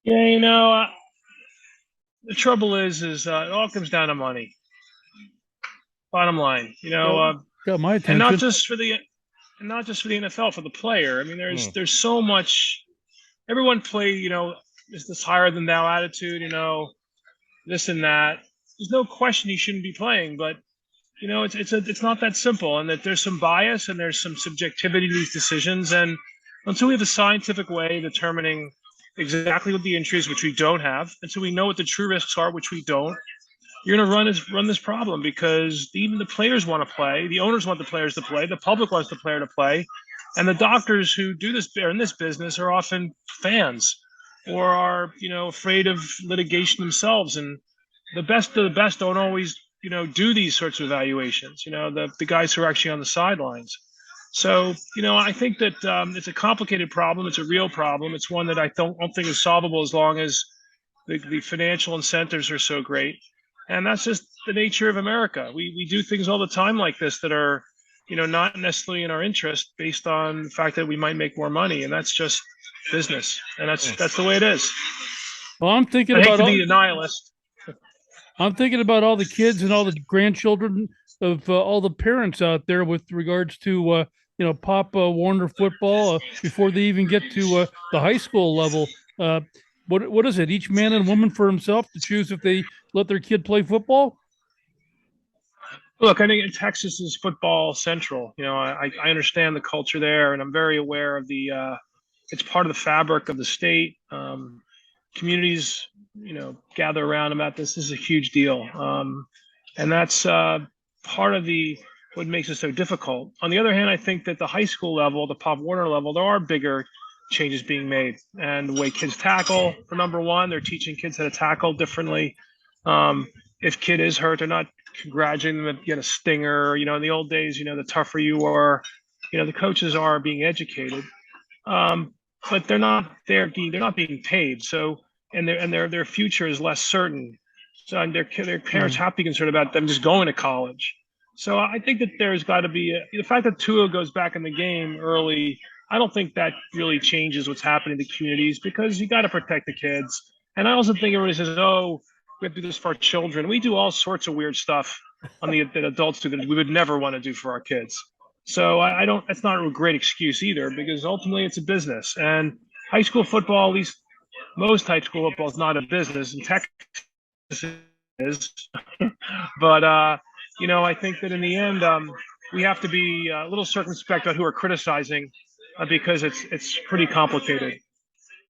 Yeah, the trouble is it all comes down to money. Bottom line, Well, got my and not attention. just for the and not just for the NFL, for the player. I mean, Hmm. there's so much. Everyone play, is this higher than thou attitude, this and that. There's no question he shouldn't be playing, but it's not that simple, and that there's some bias and there's some subjectivity to these decisions, and until we have a scientific way of determining exactly what the injury is, which we don't have, until we know what the true risks are, which we don't, you're going to run this problem because even the players want to play, the owners want the players to play, the public wants the player to play, and the doctors who do this are in this business are often fans or are afraid of litigation themselves, and the best of the best don't always do these sorts of evaluations. The guys who are actually on the sidelines. So I think that it's a complicated problem. It's a real problem. It's one that I don't think is solvable as long as the financial incentives are so great. And that's just the nature of America. We do things all the time like this that are, not necessarily in our interest based on the fact that we might make more money. And that's just business. And Hmm. that's the way it is. Well, I hate to be a nihilist. I'm thinking about all the kids and all the grandchildren of all the parents out there with regards to Pop Warner football before they even get to the high school level. Uh, what is it? Each man and woman for himself to choose if they let their kid play football. Look, I think Texas is football central. I understand the culture there, and I'm very aware of it's part of the fabric of the state. Communities, gather around about this. This is a huge deal. And that's part of what makes it so difficult. On the other hand, I think that the high school level, the Pop Warner level, there are bigger changes being made. And the way kids tackle, for number one, they're teaching kids how to tackle differently. Um, if kid is hurt, they're not congratulating them to get a stinger. In the old days, the tougher you are, the coaches are being educated. Um, but they're not being paid. So their future is less certain. So and their parents Hmm. have to be concerned about them just going to college. So I think that there's got to be the fact that Tua goes back in the game early. I don't think that really changes what's happening in the communities because you got to protect the kids. And I also think everybody says, "Oh, we have to do this for our children." We do all sorts of weird stuff that adults do that we would never want to do for our kids. So I don't. That's not a great excuse either, because ultimately it's a business, and high school football, at least most high school football, is not a business. In Texas, it is. But I think that in the end, we have to be a little circumspect about who we're criticizing, because it's pretty complicated.